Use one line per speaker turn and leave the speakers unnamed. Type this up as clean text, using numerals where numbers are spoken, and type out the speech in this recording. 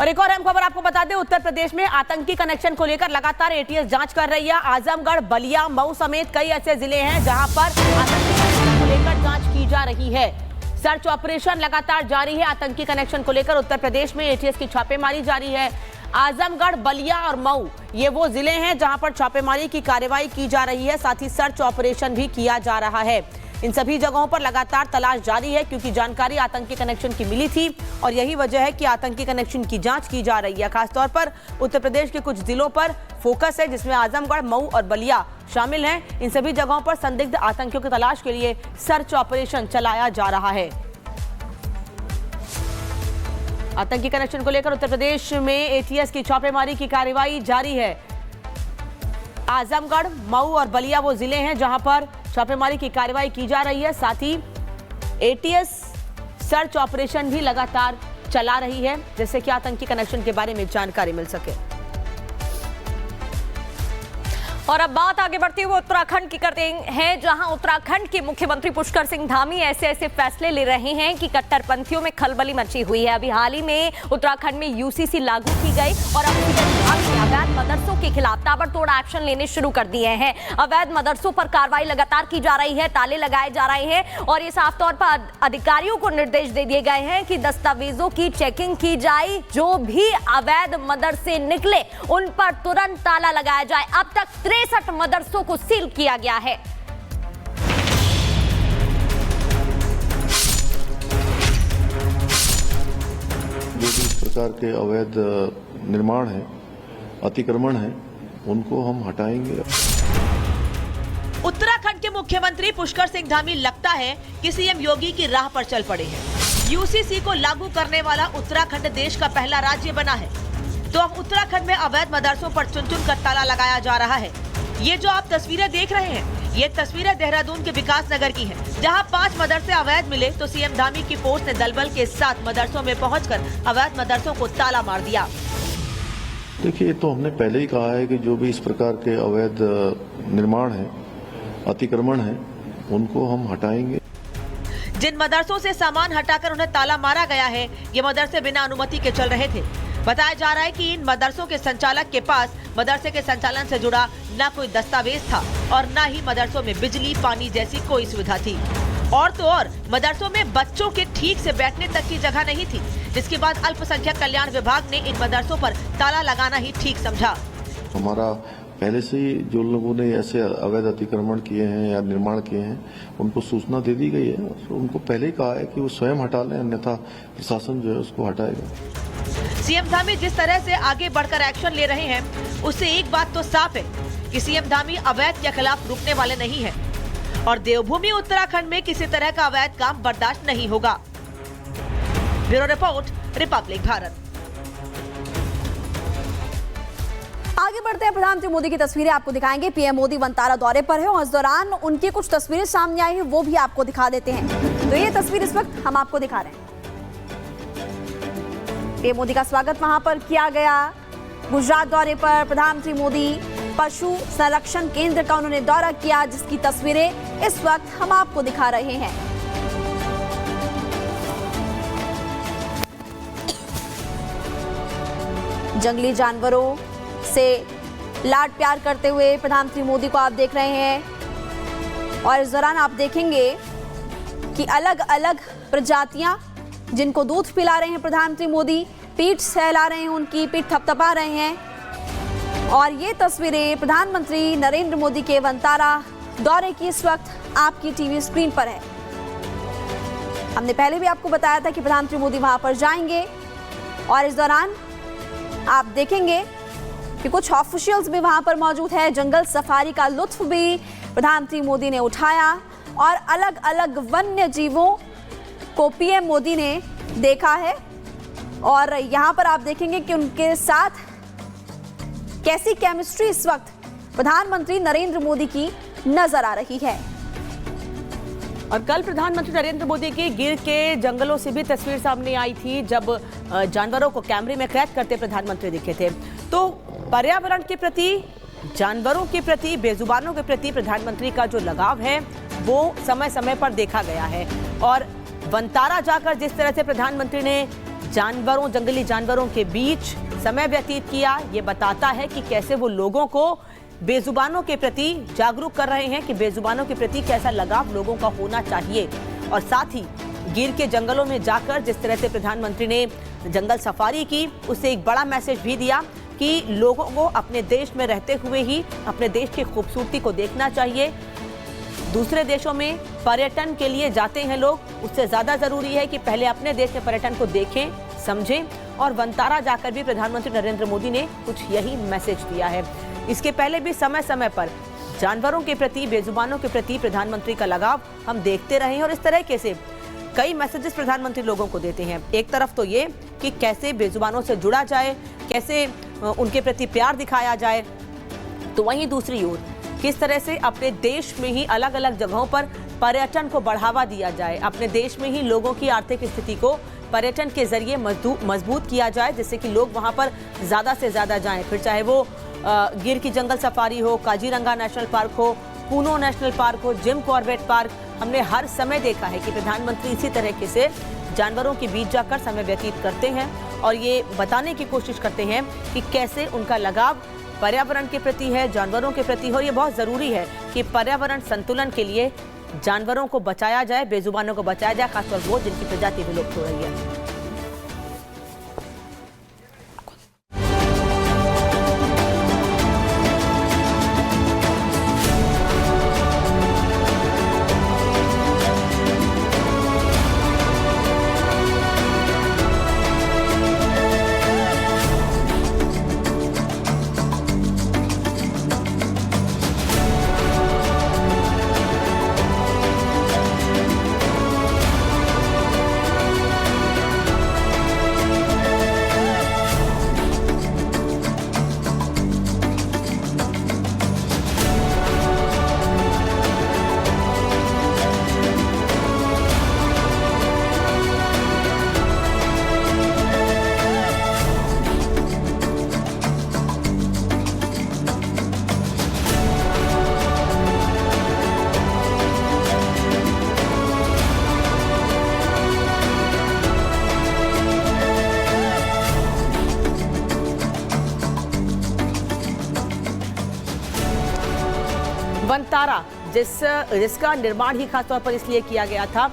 और एक और अहम खबर आपको बता दें, उत्तर प्रदेश में आतंकी कनेक्शन को लेकर लगातार एटीएस जांच कर रही है। आजमगढ़, बलिया, मऊ समेत कई ऐसे जिले हैं जहां पर आतंकी कनेक्शन को लेकर जांच की जा रही है। सर्च ऑपरेशन लगातार जारी है। आतंकी कनेक्शन को लेकर उत्तर प्रदेश में एटीएस की छापेमारी जारी है। आजमगढ़, बलिया और मऊ ये वो जिले हैं जहां पर छापेमारी की कार्रवाई की जा रही है, साथ ही सर्च ऑपरेशन भी किया जा रहा है। इन सभी जगहों पर लगातार तलाश जारी है क्योंकि जानकारी आतंकी कनेक्शन की मिली थी और यही वजह है कि आतंकी कनेक्शन की जांच की जा रही है। खासतौर पर उत्तर प्रदेश के कुछ जिलों पर फोकस है जिसमें आजमगढ़, मऊ और बलिया शामिल हैं। इन सभी जगहों पर संदिग्ध आतंकियों की तलाश के लिए सर्च ऑपरेशन चलाया जा रहा है। आतंकी कनेक्शन को लेकर उत्तर प्रदेश में एटीएस की छापेमारी की कार्रवाई जारी है। आजमगढ़, मऊ और बलिया वो जिले हैं जहां पर छापेमारी की कार्रवाई की जा रही है। साथ ही एटीएस सर्च ऑपरेशन भी लगातार चला रही है जिससे कि आतंकी कनेक्शन के बारे में जानकारी मिल सके।
और अब बात आगे बढ़ती हुए उत्तराखंड की करते हैं, जहां उत्तराखंड के मुख्यमंत्री पुष्कर सिंह धामी ऐसे फैसले ले रहे हैं कि कट्टरपंथियों में खलबली मची हुई है। अभी हाल ही में उत्तराखंड में यूसीसी लागू की गई और अब अवैध मदरसों के खिलाफ ताबड़तोड़ एक्शन लेने शुरू कर दिए हैं। अवैध मदरसों पर कार्रवाई लगातार की जा रही है, ताले लगाए जा रहे हैं और ये साफ तौर पर अधिकारियों को निर्देश दे दिए गए हैं कि दस्तावेजों की चेकिंग की जाए, जो भी अवैध मदरसे निकले उन पर तुरंत ताला लगाया जाए। अब तक 63 मदरसों को सील किया गया है।
जो भी इस प्रकार के अवैध निर्माण है, अतिक्रमण है, उनको हम हटाएंगे।
उत्तराखंड के मुख्यमंत्री पुष्कर सिंह धामी लगता है कि सीएम योगी की राह पर चल पड़े हैं। यूसीसी को लागू करने वाला उत्तराखंड देश का पहला राज्य बना है, तो अब उत्तराखंड में अवैध मदरसों पर चुन-चुन कर ताला लगाया जा रहा है। ये जो आप तस्वीरें देख रहे हैं, ये तस्वीरें देहरादून के विकास नगर की हैं, जहां 5 मदरसे अवैध मिले तो सीएम धामी की फोर्स ने दलबल के साथ मदरसों में पहुंचकर अवैध मदरसों को ताला मार दिया।
देखिए, तो हमने पहले ही कहा है कि जो भी इस प्रकार के अवैध निर्माण है, अतिक्रमण है, उनको हम हटाएंगे।
जिन मदरसों से सामान हटाकर उन्हें ताला मारा गया है, ये मदरसे बिना अनुमति के चल रहे थे। बताया जा रहा है कि इन मदरसों के संचालक के पास मदरसे के संचालन से जुड़ा न कोई दस्तावेज था और न ही मदरसों में बिजली, पानी जैसी कोई सुविधा थी। और तो और मदरसों में बच्चों के ठीक से बैठने तक की जगह नहीं थी, जिसके बाद अल्पसंख्यक कल्याण विभाग ने इन मदरसों पर ताला लगाना ही ठीक समझा।
हमारा पहले से ही जो लोगों ने ऐसे अवैध अतिक्रमण किए हैं या निर्माण किए हैं, उनको सूचना दे दी गई है। उनको पहले ही कहा है कि वो स्वयं हटा लें, अन्यथा प्रशासन जो है उसको हटाएगा।
सीएम धामी जिस तरह से आगे बढ़कर एक्शन ले रहे हैं, उससे एक बात तो साफ है कि सीएम धामी अवैध के खिलाफ रुकने वाले नहीं है और देवभूमि उत्तराखंड में किसी तरह का अवैध काम बर्दाश्त नहीं होगा। Bureau report, Republic Bharat.
आगे बढ़ते हैं, प्रधानमंत्री मोदी की तस्वीरें आपको दिखाएंगे। पीएम मोदी वनतारा दौरे पर है और इस दौरान उनकी कुछ तस्वीरें सामने आई हैं, वो भी आपको दिखा देते हैं। तो ये तस्वीर इस वक्त हम आपको दिखा रहे हैं। पीएम मोदी का स्वागत वहां पर किया गया। गुजरात दौरे पर प्रधानमंत्री मोदी पशु संरक्षण केंद्र का उन्होंने दौरा किया, जिसकी तस्वीरें इस वक्त हम आपको दिखा रहे हैं। जंगली जानवरों से लाड प्यार करते हुए प्रधानमंत्री मोदी को आप देख रहे हैं और इस दौरान आप देखेंगे कि अलग अलग प्रजातियां जिनको दूध पिला रहे हैं प्रधानमंत्री मोदी, पीठ सहला रहे हैं, उनकी पीठ थपथपा रहे हैं। और ये तस्वीरें प्रधानमंत्री नरेंद्र मोदी के वनतारा दौरे की इस वक्त आपकी टीवी स्क्रीन पर है। हमने पहले भी आपको बताया था कि प्रधानमंत्री मोदी वहां पर जाएंगे और इस दौरान आप देखेंगे कि कुछ ऑफिशियल्स भी वहां पर मौजूद है। जंगल सफारी का लुत्फ भी प्रधानमंत्री मोदी ने उठाया और अलग अलग वन्य जीवों को पीएम मोदी ने देखा है और यहां पर आप देखेंगे कि उनके साथ कैसी केमिस्ट्री इस वक्त प्रधानमंत्री नरेंद्र मोदी की नजर आ रही है।
और कल प्रधानमंत्री नरेंद्र मोदी की गिर के जंगलों से भी तस्वीर सामने आई थी, जब जानवरों को कैमरे में कैद करते प्रधानमंत्री दिखे थे। तो पर्यावरण के प्रति, जानवरों के प्रति, बेजुबानों के प्रति प्रधानमंत्री का जो लगाव है वो समय समय पर देखा गया है। और वनतारा जाकर जिस तरह से प्रधानमंत्री ने जानवरों, जंगली जानवरों के बीच समय व्यतीत किया। ये बताता है कि कैसे वो लोगों को बेजुबानों के प्रति जागरूक कर रहे हैं, कि बेजुबानों के प्रति कैसा लगाव लोगों का होना चाहिए। और साथ ही गिर के जंगलों में जाकर जिस तरह से प्रधानमंत्री ने जंगल सफारी की, उससे एक बड़ा मैसेज भी दिया कि लोगों को अपने देश में रहते हुए ही अपने देश की खूबसूरती को देखना चाहिए। दूसरे देशों में पर्यटन के लिए जाते हैं लोग, उससे ज़्यादा ज़रूरी है कि पहले अपने देश में पर्यटन को देखें, समझें। और वनतारा जाकर भी प्रधानमंत्री नरेंद्र मोदी ने कुछ यही मैसेज दिया है। इसके पहले भी समय समय पर जानवरों के प्रति, बेजुबानों के प्रति प्रधानमंत्री का लगाव हम देखते रहे हैं और इस तरह से कई मैसेजेस प्रधानमंत्री लोगों को देते हैं। एक तरफ तो ये कि कैसे बेजुबानों से जुड़ा जाए, कैसे उनके प्रति प्यार दिखाया जाए, तो वहीं दूसरी ओर किस तरह से अपने देश में ही अलग अलग जगहों पर पर्यटन को बढ़ावा दिया जाए, अपने देश में ही लोगों की आर्थिक स्थिति को पर्यटन के जरिए मजबूत किया जाए, जिससे कि लोग वहां पर ज़्यादा से ज़्यादा जाएं। फिर चाहे वो गिर की जंगल सफारी हो, काजीरंगा नेशनल पार्क हो, कूनो नेशनल पार्क हो, जिम कॉर्बेट पार्क, हमने हर समय देखा है कि प्रधानमंत्री इसी तरीके से जानवरों के बीच जाकर समय व्यतीत करते हैं और ये बताने की कोशिश करते हैं कि कैसे उनका लगाव पर्यावरण के प्रति है, जानवरों के प्रति हो। ये बहुत ज़रूरी है कि पर्यावरण संतुलन के लिए जानवरों को बचाया जाए, बेजुबानों को बचाया जाए, खासतौर वो जिनकी प्रजाति विलुप्त हो रही है। वनतारा जिसका निर्माण ही खासतौर पर इसलिए किया गया था